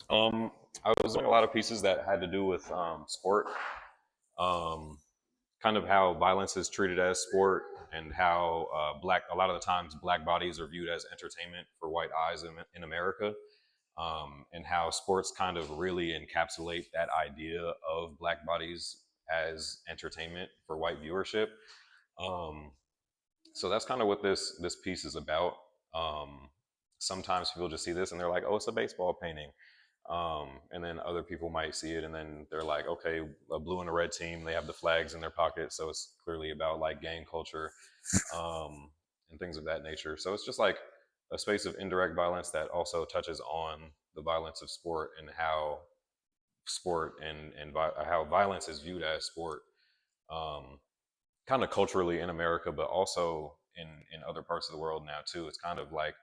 Um, I was doing a lot of pieces that had to do with sport, um, kind of how violence is treated as sport, and how a lot of the times black bodies are viewed as entertainment for white eyes in America, and how sports kind of really encapsulate that idea of black bodies as entertainment for white viewership. Um, so that's kind of what this piece is about. Um, Sometimes people just see this and they're like, "Oh, it's a baseball painting," and then other people might see it and then they're like, "Okay, a blue and a red team. They have the flags in their pocket, so it's clearly about like gang culture and things of that nature." So it's just like a space of indirect violence that also touches on the violence of sport and how sport and how violence is viewed as sport. Um, Kind of culturally in America, but also in other parts of the world now too. It's kind of like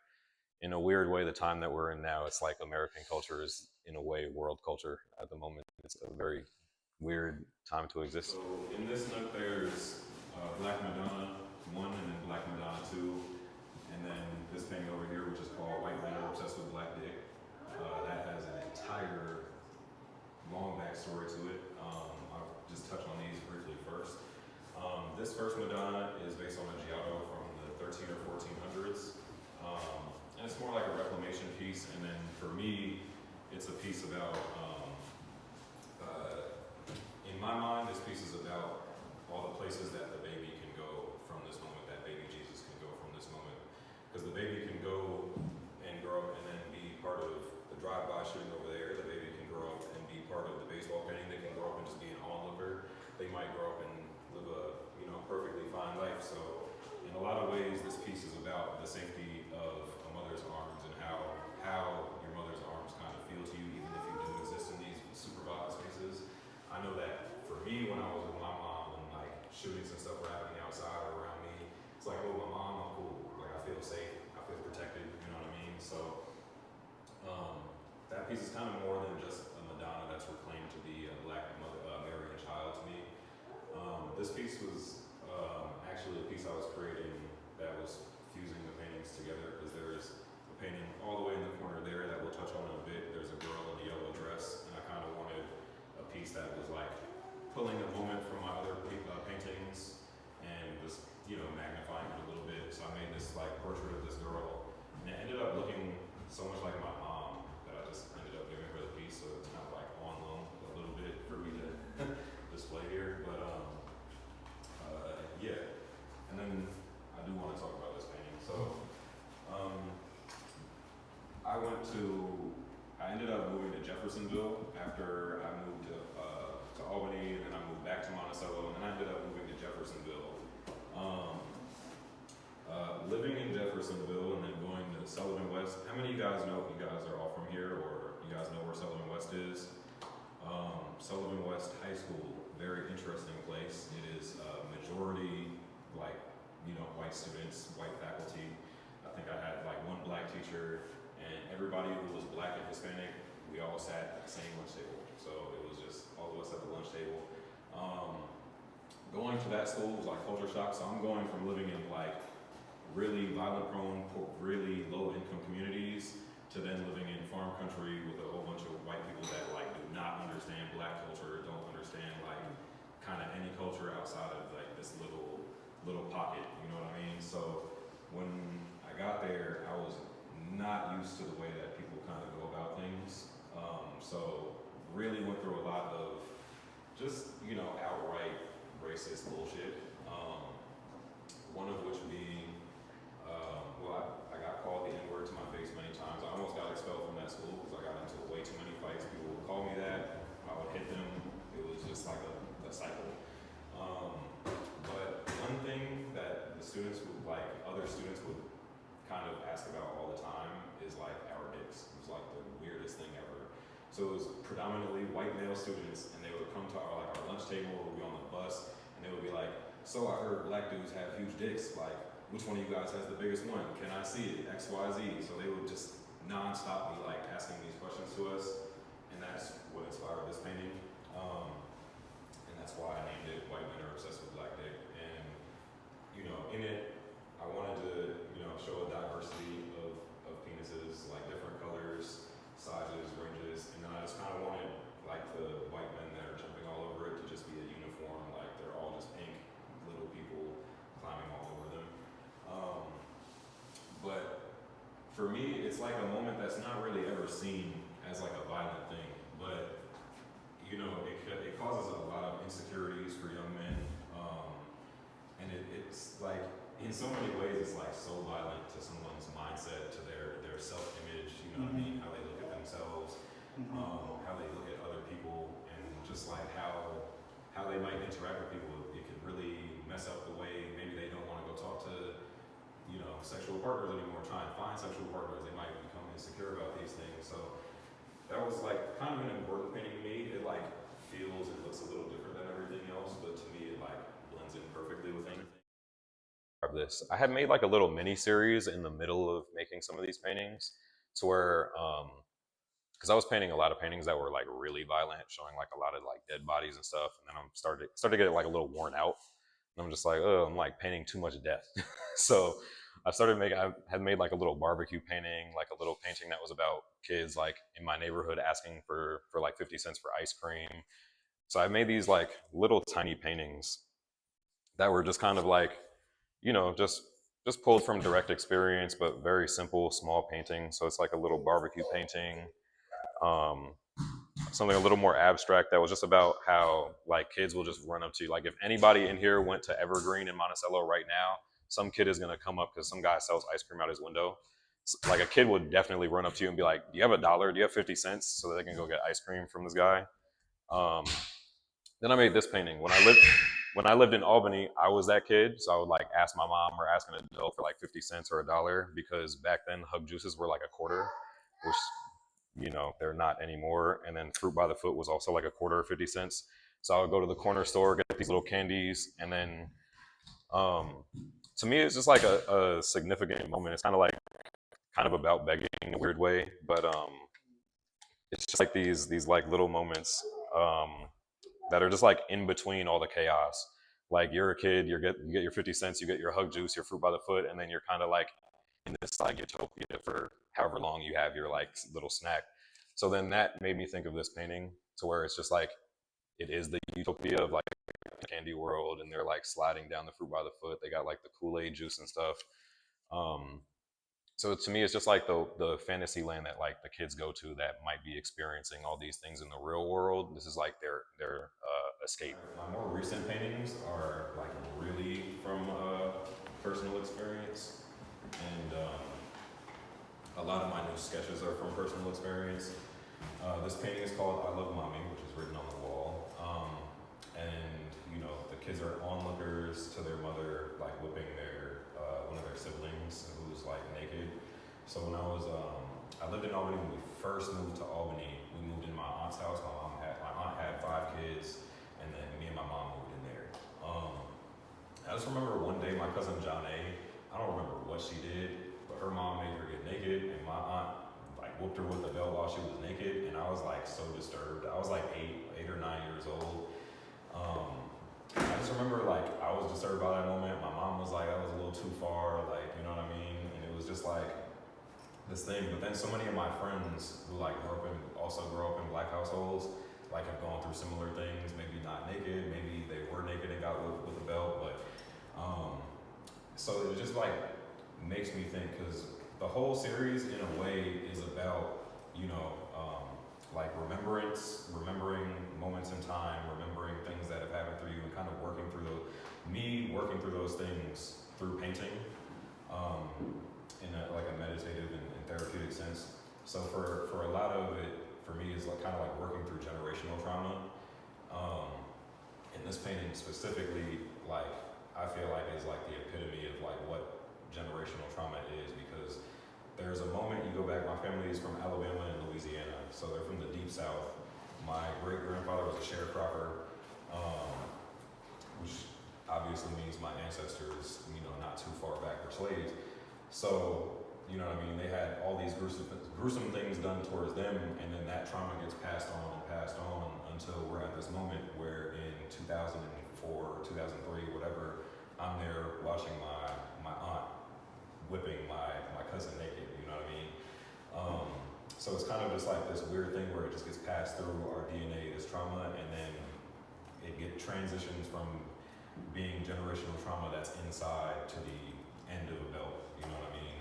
in a weird way, the time that we're in now, it's like American culture is in a way world culture at the moment. It's a very weird time to exist. So in this note, there's Black Madonna 1 and then Black Madonna 2, and then this painting over here, which is called White Men Are Obsessed with Black Dick. That has an entire long backstory to it. I'll just touch on these briefly first. This first Madonna is based on a giotto from the 13 or 1400s. And it's more like a reclamation piece. And then for me, it's a piece about, uh, in my mind, this piece is about all the places that the baby can go from this moment, that baby Jesus can go from this moment. Because the baby can go and grow up and then be part of the drive-by shooting over there. The baby can grow up and be part of the baseball painting. They can grow up and just be an onlooker. They might grow up and live a perfectly fine life. So in a lot of ways, this piece is about the safety of a mother's arms and how your mother's arms kind of feel to you, even if you do exist in these super violent spaces. I know that for me, when I was with my mom and like shootings and stuff were happening outside or around me, it's like, oh, my mom, I'm cool. Like I feel safe, I feel protected. You know what I mean? So that piece is kind of more than just a Madonna that's reclaimed to be a black mother, Mary and child to me. This piece was actually a piece I was creating that was fusing the paintings together because there's a painting all the way in the corner there that we'll touch on in a bit. There's a girl in a yellow dress, and I kind of wanted a piece that was like pulling a moment from my other paintings and just magnifying it a little bit. So I made this like portrait of this girl, and it ended up looking so much like my mom that I just ended up giving her the piece. So it's kind of like on loan a little bit for me to display here, but yeah. And then I do want to talk about this painting. So um, I ended up moving to Jeffersonville after I moved to Albany, and then I moved back to Monticello, and then I ended up moving to Jeffersonville. Um, Living in Jeffersonville and then going to Sullivan West. How many of you guys know if you guys are all from here or you guys know where Sullivan West is? Sullivan West High School, very interesting place. It is majority like white students, white faculty. I think I had like one black teacher, and everybody who was black and Hispanic, we all sat at the same lunch table. So it was just all of us at the lunch table. Going to that school was like culture shock. So I'm going from living in like really violent prone, really low income communities to then living in farm country with a whole bunch of white people that like do not understand black culture, don't understand like kind of any culture outside of like this little pocket, you know what I mean? So when I got there, I was not used to the way that people kind of go about things. So really went through a lot of just outright racist bullshit. One of which being, I got called the N-word to my face many times. I almost got expelled from that school because I got into way too many fights. People would call me that. I would hit them. It was just like a cycle. But one thing that other students would kind of ask about all the time is like our dicks. It was like the weirdest thing ever. So it was predominantly white male students, and they would come to our lunch table, or we'd be on the bus, and they would be like, "So I heard black dudes have huge dicks. Like, which one of you guys has the biggest one? Can I see it? X, Y, Z." So they would just nonstop be like asking these questions to us, and that's what inspired this painting. And that's why I named it "White Men Are Obsessed with Black Dick." And in it, I wanted to show a diversity of penises, like different colors, sizes, ranges, and For me, it's like a moment that's not really ever seen as like a violent thing, but you know, it causes a lot of insecurities for young men, and it's like in so many ways it's like so violent to someone's mindset, to their self-image. You know what I mean? How they look at themselves, how they look at other people, and just like how they might interact with people. It could really mess up the way maybe they don't want to go talk to, you know, sexual partners anymore, try and find sexual partners. They might become insecure about these things. So that was like kind of an important painting to me. It like feels and looks a little different than everything else, but to me it like blends in perfectly with anything. This, I had made like a little mini series in the middle of making some of these paintings, to where because I was painting a lot of paintings that were like really violent, showing like a lot of like dead bodies and stuff, and then I'm started to get like a little worn out, and I'm just like, oh, I'm like painting too much death. So I had made like a little barbecue painting, like a little painting that was about kids like in my neighborhood asking for like 50 cents for ice cream. So I made these like little tiny paintings that were just kind of like, you know, just pulled from direct experience, but very simple, small painting. So it's like a little barbecue painting, um, something a little more abstract that was just about how like kids will just run up to you. Like if anybody in here went to Evergreen in Monticello right now, some kid is gonna come up because some guy sells ice cream out his window. Like a kid would definitely run up to you and be like, "Do you have $1? Do you have 50 cents?" So that they can go get ice cream from this guy. Um, then I made this painting when I lived in Albany. I was that kid, so I would like ask my mom or ask an adult for like 50 cents or $1, because back then hug juices were like a quarter, which, you know, they're not anymore. And then fruit by the foot was also like a quarter or 50 cents. So I would go to the corner store, get these little candies, and then um, to me it's just like a significant moment. It's kind of about begging in a weird way, but it's just like these like little moments um, that are just like in between all the chaos. Like you're a kid, you get your 50 cents, you get your hug juice, your fruit by the foot, and then you're kind of like in this like utopia for however long you have your like little snack. So then that made me think of this painting, to where it's just like it is the utopia of like candy world, and they're like sliding down the fruit by the foot. They got like the Kool-Aid juice and stuff. Um, so to me, it's just like the fantasy land that like the kids go to that might be experiencing all these things in the real world. This is like their escape. My more recent paintings are like really from personal experience, and a lot of my new sketches are from personal experience. This painting is called "I Love Mommy," which is written on the wall, and you know the kids are onlookers to their mother like whipping their one of their siblings who's like naked. So when I lived in Albany when we first moved to Albany. We moved in my aunt's house. My aunt had 5 kids, and then me and my mom moved in there. I just remember one day my cousin John A. I don't remember what she did, but her mom made her get naked, and my aunt like whooped her with the belt while she was naked, and I was like so disturbed. I was like 8 or 9 years old. I just remember like I was disturbed by that moment. My mom was like, that was a little too far, like, you know what I mean? And it was just like this thing. But then so many of my friends who like also grew up in black households, like have gone through similar things. Maybe not naked, maybe they were naked and got with a belt, but so it just like makes me think, because the whole series in a way is about, you know, like remembering moments in time, remembering things that have happened through you, and kind of working through those things through painting, in like a meditative and therapeutic sense. So for a lot of it, for me, is like kind of like working through generational trauma. In this painting specifically, like I feel like is like the epitome of like what generational trauma is, because there's a moment you go back. My family is from Alabama and Louisiana, so they're from the deep South. My great grandfather was a sharecropper, which obviously means my ancestors, you know, not too far back were slaves. So, you know what I mean? They had all these gruesome things done towards them, and then that trauma gets passed on until we're at this moment where in 2004, 2003, whatever, I'm there watching my aunt whipping my cousin naked, you know what I mean? So it's kind of just like this weird thing where it just gets passed through our DNA, this trauma, and then it transitions from being generational trauma that's inside to the end of a belt, you know what I mean?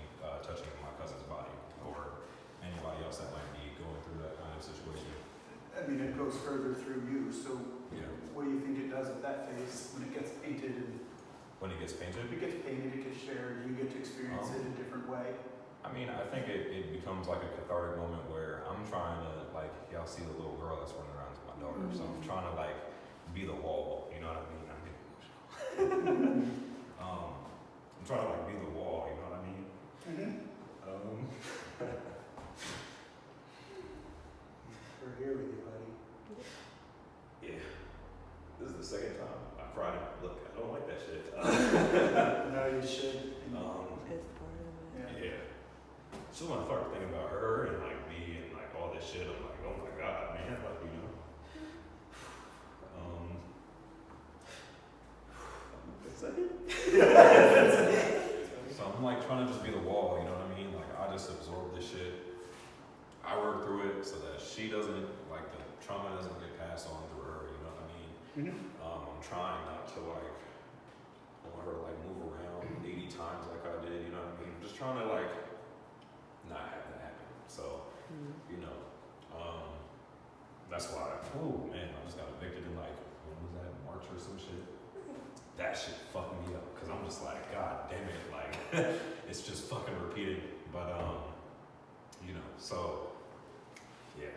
touching my cousin's body or anybody else that might be going through that kind of situation. I mean, it goes further through you, so Yeah. what do you think it does at that phase when it gets painted? And When it gets painted? if it gets painted, it gets shared, you get to experience it in a different way. I mean, I think it becomes like a cathartic moment where I'm trying to, like, y'all see the little girl that's running around with my daughter, so I'm trying to, like, be the wall, you know what I mean? I'm getting emotional. I'm trying to, like, be the wall, you know what I mean? We're here with you, buddy. Yeah. This is the second time I cried. Look, I don't like that shit. No, you should. It's part of it. Yeah. So when I started thinking about her and like me and like all this shit, I'm like, oh my god, man, like, you know. So I'm like trying to just be the wall, you know what I mean? Like I just absorb this shit. I work through it so that she doesn't, like the trauma doesn't get passed on through her, you know what I mean? I'm trying not to like, I want her to like move around 80 times like I did, you know what I mean? I'm just trying to like not have that happen. So, you know, that's why, oh man, I just got evicted in like, when was that, March or some shit? That shit fucked me up, cause I'm just like, god damn it, like, it's just fucking repeating. But, you know, so, yeah.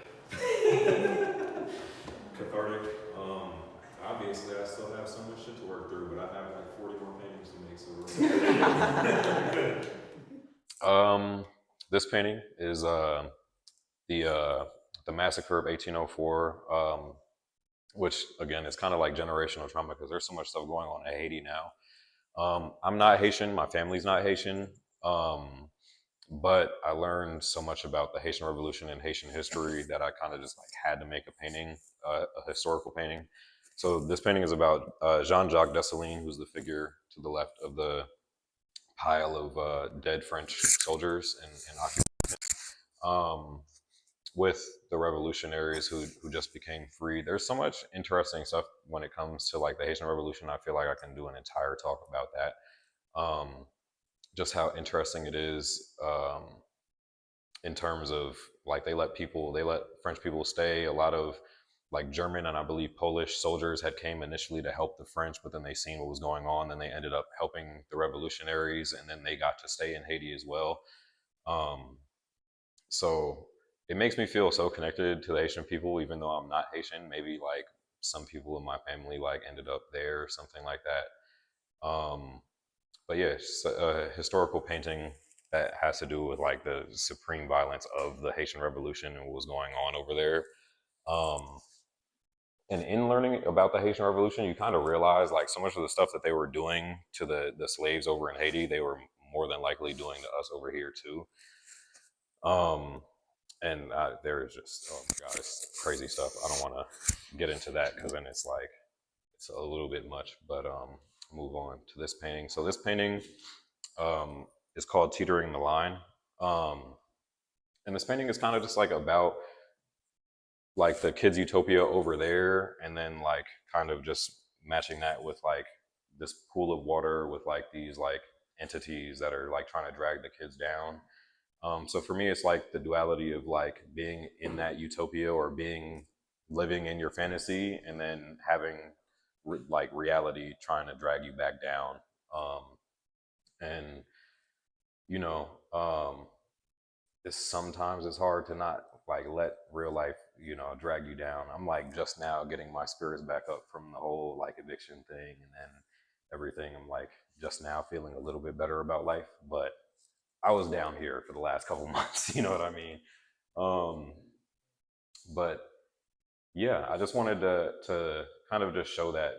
Cathartic. Obviously, I still have so much shit to work through, but I have like 40 more paintings to make, so this painting is the massacre of 1804, which again is kind of like generational trauma because there's so much stuff going on in Haiti now. I'm not Haitian, my family's not Haitian, but I learned so much about the Haitian Revolution and Haitian history that I kind of just like had to make a painting, a historical painting. So this painting is about Jean-Jacques Dessalines, who's the figure to the left of the pile of dead French soldiers in occupation, with the revolutionaries who just became free. There's so much interesting stuff when it comes to like the Haitian Revolution. I feel like I can do an entire talk about that. Just how interesting it is in terms of like they let French people stay. A lot of like German and I believe Polish soldiers had came initially to help the French, but then they seen what was going on. Then they ended up helping the revolutionaries, and then they got to stay in Haiti as well. So it makes me feel so connected to the Haitian people, even though I'm not Haitian. Maybe like some people in my family like ended up there or something like that. But yeah, it's a historical painting that has to do with like the supreme violence of the Haitian Revolution and what was going on over there. And in learning about the Haitian Revolution, you kind of realize like so much of the stuff that they were doing to the slaves over in Haiti, they were more than likely doing to us over here too. And there is just, oh my god, it's crazy stuff. I don't want to get into that because then it's like it's a little bit much. But move on to this painting. So this painting is called Teetering the Line, and this painting is kind of just like about like the kids' utopia over there, and then like kind of just matching that with like this pool of water with like these like entities that are like trying to drag the kids down. So for me, it's like the duality of like being in that utopia or living in your fantasy, and then having like reality trying to drag you back down. And you know, sometimes it's hard to not like let real life, you know, drag you down. I'm like just now getting my spirits back up from the whole like eviction thing, and then everything. I'm like just now feeling a little bit better about life, but I was down here for the last couple months, you know what I mean? But yeah, I just wanted to kind of just show that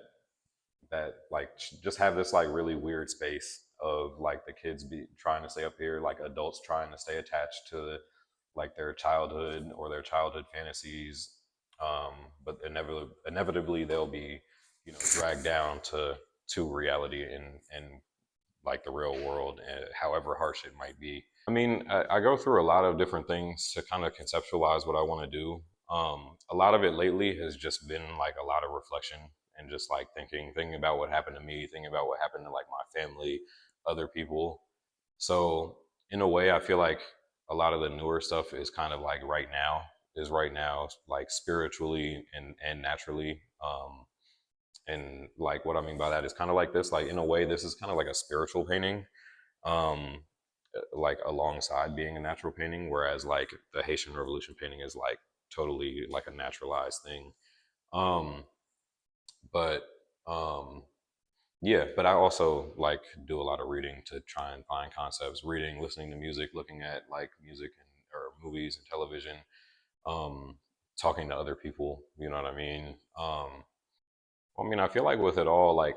like just have this like really weird space of like the kids be trying to stay up here, like adults trying to stay attached to like their childhood or their childhood fantasies, but inevitably they'll be, you know, dragged down to reality and like the real world, however harsh it might be. I mean, I go through a lot of different things to kind of conceptualize what I want to do. A lot of it lately has just been like a lot of reflection and just like thinking about what happened to me, thinking about what happened to like my family, other people. So in a way, I feel like a lot of the newer stuff is kind of like right now, like spiritually and naturally. And like what I mean by that is kind of like this, like in a way, this is kind of like a spiritual painting, um, like alongside being a natural painting, whereas like the Haitian Revolution painting is like totally like a naturalized thing. Um, but um, yeah, but I also like do a lot of reading to try and find concepts, reading, listening to music, looking at like music and or movies and television, um, talking to other people. You know what I mean? I mean, I feel like with it all, like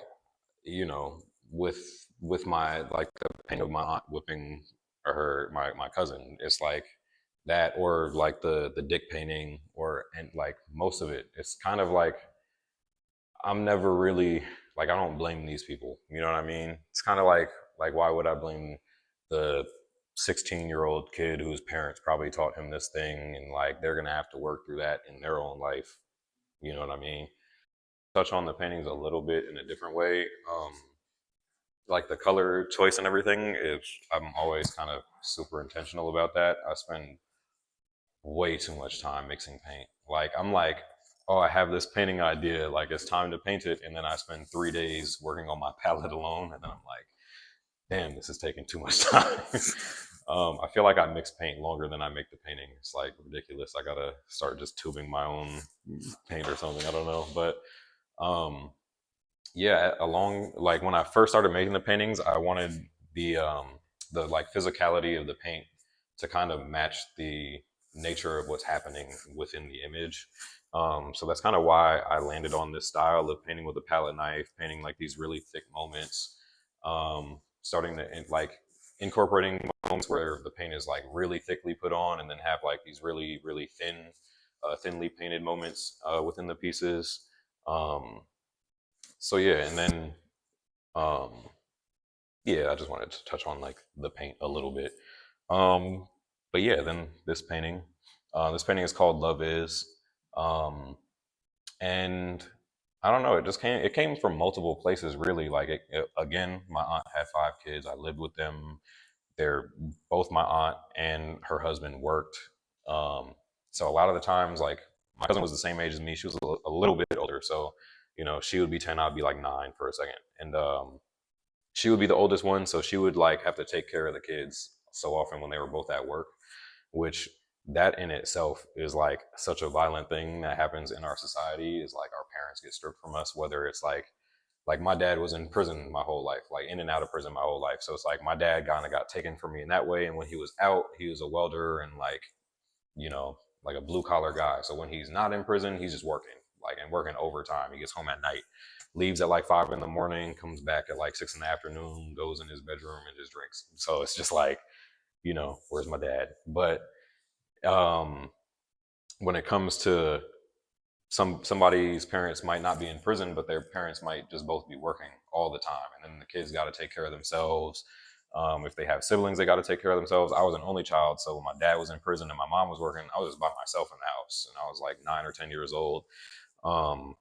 you know, with my like the pain of my aunt whipping my cousin, it's like that, or like the dick painting, or and like most of it, it's kind of like I'm never really like I don't blame these people. You know what I mean? It's kind of like why would I blame the 16-year-old kid whose parents probably taught him this thing and like they're gonna have to work through that in their own life. You know what I mean? Touch on the paintings a little bit in a different way. Like the color choice and everything is I'm always kind of super intentional about that. I spend way too much time mixing paint. Like I'm like, oh, I have this painting idea, like it's time to paint it, and then I spend 3 days working on my palette alone, and then I'm like, damn, this is taking too much time. I feel like I mix paint longer than I make the painting. It's like ridiculous. I gotta start just tubing my own paint or something. I don't know, but um, yeah, along like when I first started making the paintings, I wanted the like physicality of the paint to kind of match the nature of what's happening within the image. So that's kind of why I landed on this style of painting with a palette knife, painting like these really thick moments, starting to like incorporating moments where the paint is like really thickly put on, and then have like these really thin, thinly painted moments within the pieces. Um, so yeah, and then um, yeah, I just wanted to touch on like the paint a little bit. Um, but yeah, then this painting is called Love Is, um, and I don't know, it came from multiple places really. Like again, my aunt had 5 kids. I lived with them. They're both my aunt and her husband worked. Um, so a lot of the times, like my cousin was the same age as me. She was a little bit older, so she would be 10, I'd be like 9 for a second, and she would be the oldest one, so she would like have to take care of the kids so often when they were both at work, which that in itself is like such a violent thing that happens in our society. Is like our parents get stripped from us, whether it's like my dad was in prison my whole life, like in and out of prison my whole life. So it's like my dad kind of got taken from me in that way. And when he was out, he was a welder and like, you know, like a blue collar guy. So when he's not in prison, he's just working, like and working overtime. He gets home at night, leaves at like 5 in the morning, comes back at like 6 in the afternoon, goes in his bedroom and just drinks. So it's just like, where's my dad? But um, when it comes to somebody's parents might not be in prison, but their parents might just both be working all the time, and then the kids got to take care of themselves. If they have siblings, they got to take care of themselves. I was an only child, so when my dad was in prison and my mom was working, I was just by myself in the house, and I was like 9 or 10 years old. And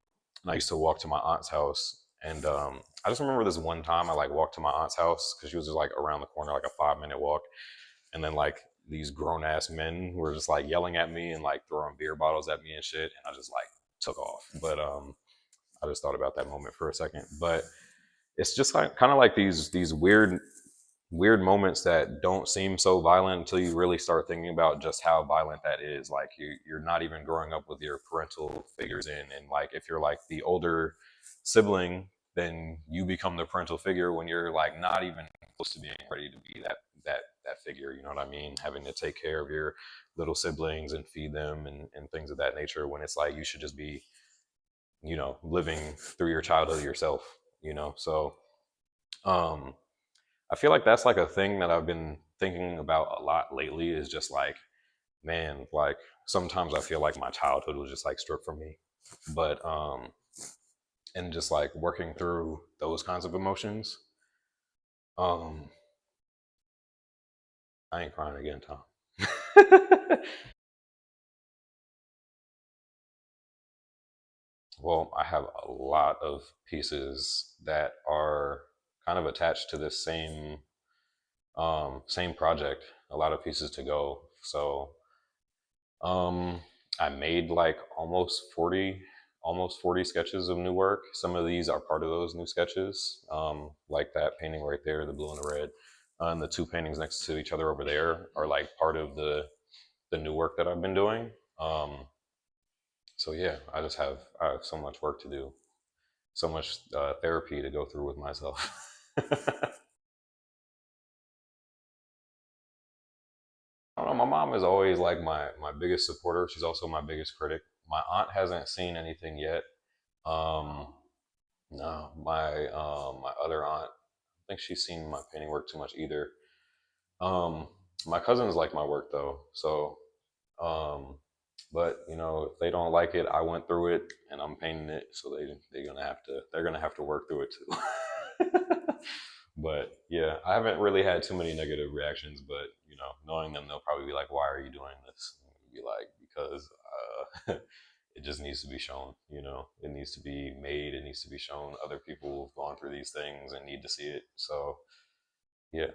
I used to walk to my aunt's house, and I just remember this one time I like walked to my aunt's house because she was just like around the corner, like a 5 minute walk, and then like these grown ass men were just like yelling at me and like throwing beer bottles at me and shit, and I just like took off. But I just thought about that moment for a second. But it's just like kind of like these weird moments that don't seem so violent until you really start thinking about just how violent that is. Like you're not even growing up with your parental figures and like if you're like the older sibling, then you become the parental figure when you're like not even close to being ready to be that figure. You know what I mean? Having to take care of your little siblings and feed them and things of that nature, when it's like you should just be living through your childhood yourself. So um I feel like that's like a thing that I've been thinking about a lot lately, is just like, man, like sometimes I feel like my childhood was just like stripped from me. But and just like working through those kinds of emotions. Um I ain't crying again, Tom. Well, I have a lot of pieces that are kind of attached to this same Same project, a lot of pieces to go. So um, I made like almost 40 sketches of new work. Some of these are part of those new sketches, like that painting right there, the blue and the red. And the two paintings next to each other over there are like part of the new work that I've been doing. So yeah, I have so much work to do, so much therapy to go through with myself. I don't know. My mom is always like my biggest supporter. She's also my biggest critic. My aunt hasn't seen anything yet. Um, no, my other aunt, I think she's seen my painting work too much either. Um, my cousins like my work though, so um, but you know if they don't like it, I went through it and I'm painting it, so they're gonna have to work through it too. But yeah, I haven't really had too many negative reactions. But you know, knowing them, they'll probably be like, "Why are you doing this?" And I'll be like, "Because it just needs to be shown. You know, it needs to be made. It needs to be shown. Other people have gone through these things and need to see it." So yeah,